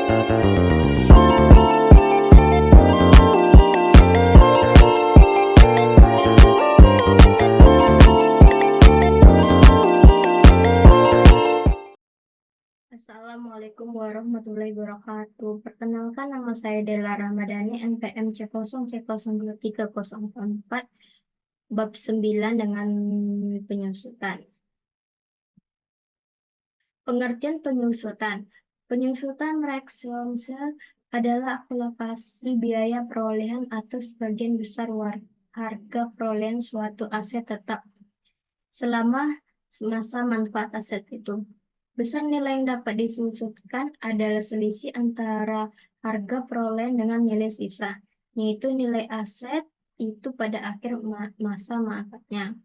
Assalamualaikum warahmatullahi wabarakatuh. Perkenalkan, nama saya Della Ramadhani, NPM C0C02304, bab 9 dengan penyusutan. Pengertian penyusutan. Penyusutan Reksonse adalah alokasi biaya perolehan atau sebagian besar harga perolehan suatu aset tetap selama masa manfaat aset itu. Besar nilai yang dapat disusutkan adalah selisih antara harga perolehan dengan nilai sisa, yaitu nilai aset itu pada akhir masa manfaatnya.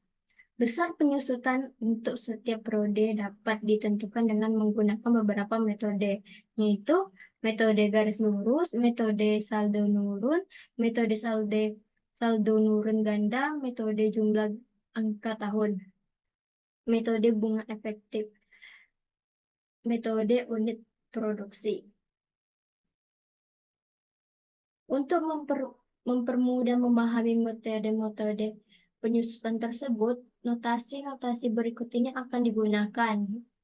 Besar penyusutan untuk setiap periode dapat ditentukan dengan menggunakan beberapa metode, yaitu metode garis lurus, metode saldo nurun, metode saldo nurun ganda, metode jumlah angka tahun, metode bunga efektif, metode unit produksi. Untuk mempermudah memahami metode-metode penyusutan tersebut, notasi-notasi berikut ini akan digunakan,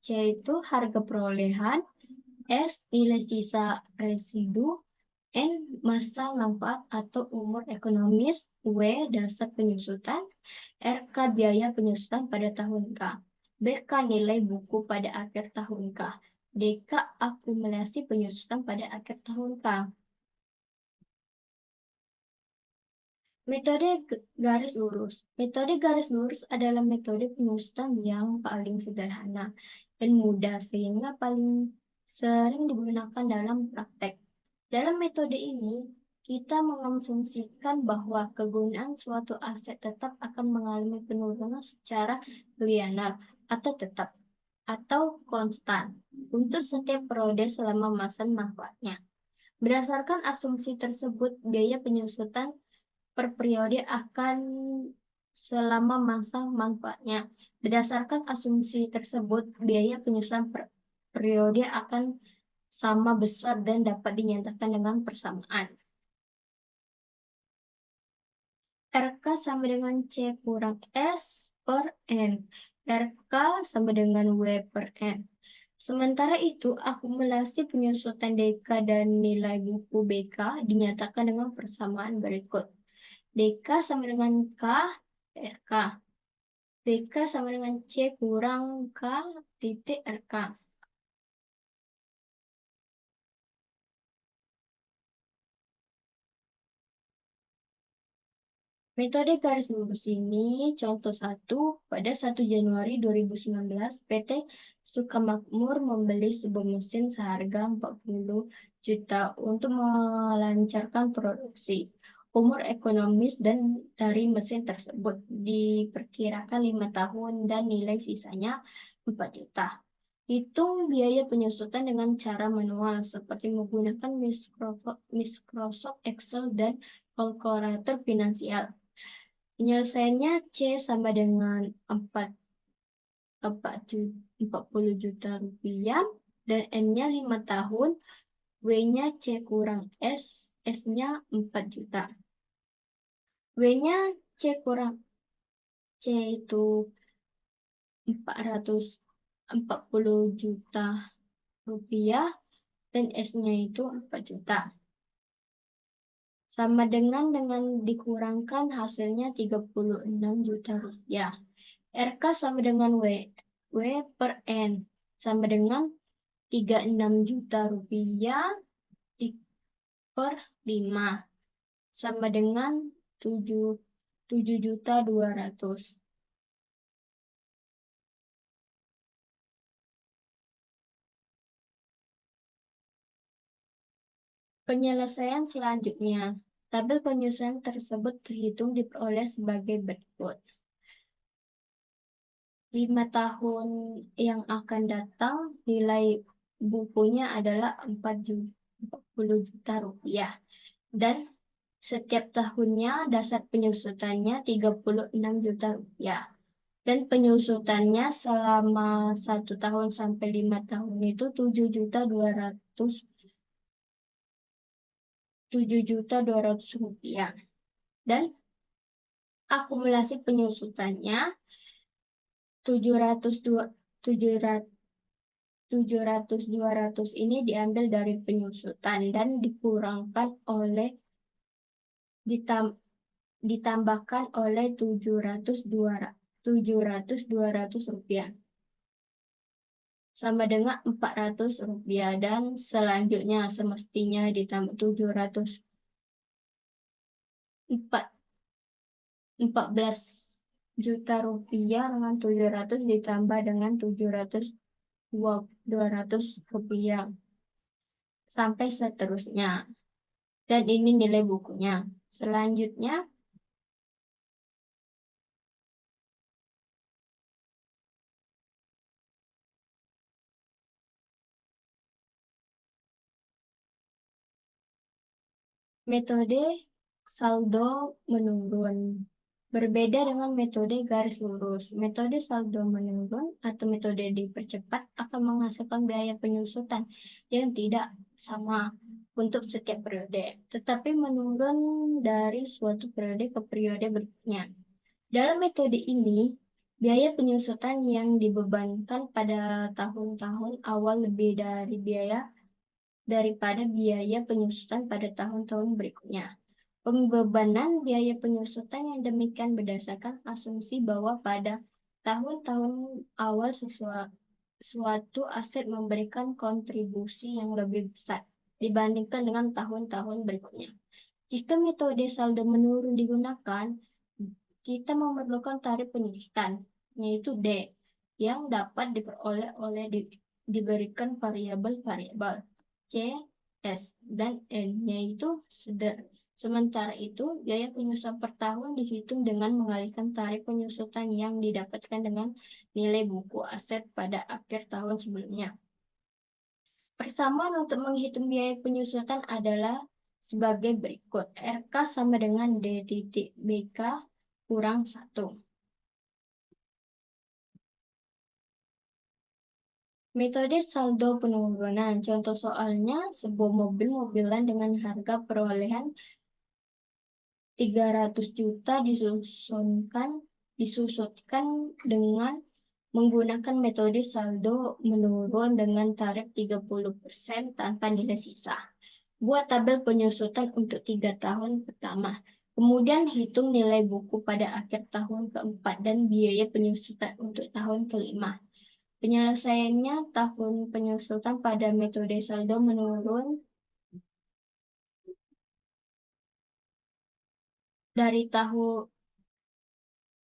yaitu harga perolehan, S nilai sisa residu, N masa manfaat atau umur ekonomis, W dasar penyusutan, RK biaya penyusutan pada tahun K, BK nilai buku pada akhir tahun K, DK akumulasi penyusutan pada akhir tahun K. Metode garis lurus. Metode garis lurus adalah metode penyusutan yang paling sederhana dan mudah sehingga paling sering digunakan dalam praktek. Dalam metode ini, kita mengasumsikan bahwa kegunaan suatu aset tetap akan mengalami penurunan secara linear atau tetap atau konstan untuk setiap periode selama masa manfaatnya. Berdasarkan asumsi tersebut, biaya penyusutan per periode akan selama masa manfaatnya. Berdasarkan asumsi tersebut, biaya penyusutan per periode akan sama besar dan dapat dinyatakan dengan persamaan. RK sama dengan C kurang S per N. RK sama dengan W per N. Sementara itu, akumulasi penyusutan DK dan nilai buku BK dinyatakan dengan persamaan berikut. DK sama dengan K RK. BK sama dengan C kurang K titik RK. Metode garis lurus ini contoh 1, pada 1 Januari 2019 PT Sukamakmur membeli sebuah mesin seharga 40 juta untuk melancarkan produksi. Umur ekonomis dan dari mesin tersebut diperkirakan 5 tahun dan nilai sisanya 4 juta. Hitung biaya penyusutan dengan cara manual seperti menggunakan Microsoft Excel dan kalkulator finansial. Penyelesaiannya C sama dengan 40 juta rupiah dan N-nya 5 tahun, W-nya C kurang S, S-nya 4 juta. W-nya C kurang C itu 440 juta rupiah dan S-nya itu 4 juta. Sama dengan dikurangkan hasilnya 36 juta rupiah. RK sama dengan W. W per N sama dengan 36 juta rupiah per 5 sama dengan 7 juta 200. Penyelesaian selanjutnya. Tabel penyusunan tersebut terhitung diperoleh sebagai berikut. 5 tahun yang akan datang, nilai bukunya adalah 40 juta rupiah. Dan setiap tahunnya dasar penyusutannya 36 juta rupiah. Dan penyusutannya selama 1 tahun sampai 5 tahun itu 7 juta 200 7.200.000 rupiah. Dan akumulasi penyusutannya 702 700 ini diambil dari penyusutan dan dikurangkan oleh ditam- ditambahkan oleh 700 rupiah sama dengan 400 rupiah, dan selanjutnya semestinya ditambah 714 juta rupiah dengan 700 ditambah dengan 200 rupiah sampai seterusnya. Dan ini nilai bukunya. Selanjutnya, metode saldo menurun. Berbeda dengan metode garis lurus, metode saldo menurun atau metode dipercepat akan menghasilkan biaya penyusutan yang tidak sama untuk setiap periode, tetapi menurun dari suatu periode ke periode berikutnya. Dalam metode ini, biaya penyusutan yang dibebankan pada tahun-tahun awal lebih daripada biaya penyusutan pada tahun-tahun berikutnya. Pembebanan biaya penyusutan yang demikian berdasarkan asumsi bahwa pada tahun-tahun awal suatu aset memberikan kontribusi yang lebih besar dibandingkan dengan tahun-tahun berikutnya. Jika metode saldo menurun digunakan, kita memerlukan tarif penyusutan, yaitu D, yang dapat diperoleh oleh diberikan variabel-variabel C, S, dan N, yaitu sementara itu, biaya penyusutan per tahun dihitung dengan mengalihkan tarif penyusutan yang didapatkan dengan nilai buku aset pada akhir tahun sebelumnya. Persamaan untuk menghitung biaya penyusutan adalah sebagai berikut. RK sama dengan D titik BK kurang 1. Metode saldo penurunan. Contoh soalnya, sebuah mobil-mobilan dengan harga perolehan 300 juta disusutkan dengan menggunakan metode saldo menurun dengan tarif 30% tanpa nilai sisa. Buat tabel penyusutan untuk 3 tahun pertama. Kemudian hitung nilai buku pada akhir tahun keempat dan biaya penyusutan untuk tahun kelima. Penyelesaiannya tahun penyusutan pada metode saldo menurun dari tahun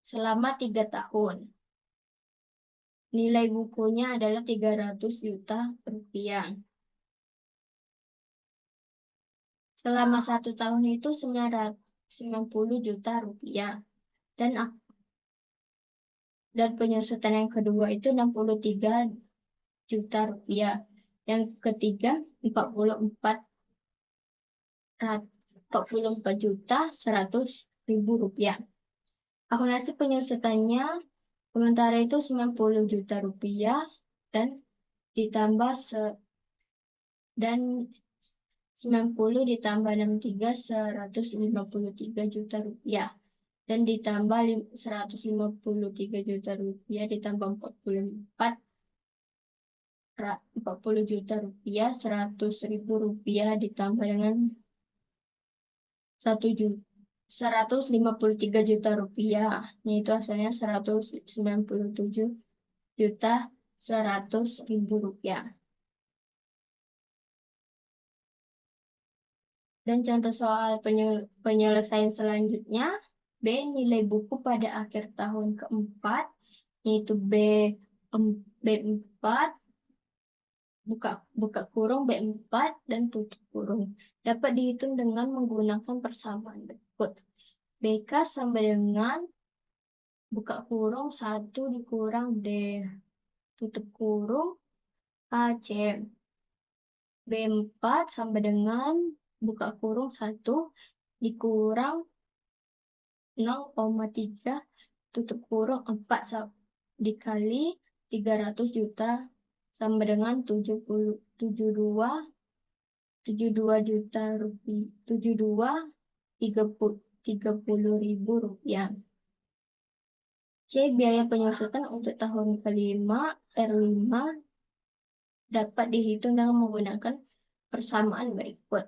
selama 3 tahun. Nilai bukunya adalah 300 juta rupiah. Selama 1 tahun itu 990 juta rupiah. Dan penyusutan yang kedua itu 63 juta rupiah. Yang ketiga 44 juta 100.000 rupiah. Akumulasi penyusutannya sementara itu 90 juta rupiah dan ditambah dan 90 ditambah 63 153 juta rupiah dan ditambah 153 juta rupiah ditambah 40 juta rupiah 100.000 rupiah ditambah dengan 153 juta rupiah, yaitu hasilnya 197 juta 100.000 rupiah. Dan contoh soal penyelesaian selanjutnya, B, nilai buku pada akhir tahun keempat, yaitu B4, buka buka kurung B4 dan tutup kurung. Dapat dihitung dengan menggunakan persamaan berikut. BK sama dengan buka kurung 1 dikurang D tutup kurung AC. B4 sama dengan buka kurung 1 dikurang 0,3 tutup kurung 4 dikali 300 juta sama dengan 72 72 juta rupiah, 72.30.000 rupiah. C. Biaya penyusutan untuk tahun kelima R5 dapat dihitung dengan menggunakan persamaan berikut.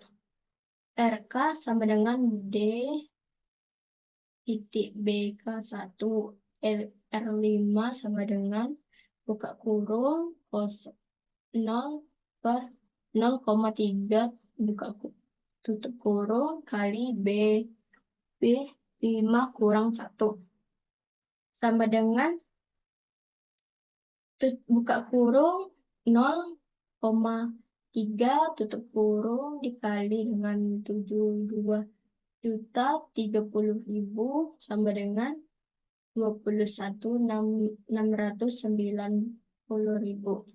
RK sama dengan D titik BK1 R5 sama dengan buka kurung 0 per 0,3 buka tutup kurung kali B5 kurang 1 sama dengan buka kurung 0,3 tutup kurung dikali dengan 72.030.000 sama dengan 21.609.000.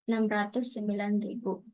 609.000.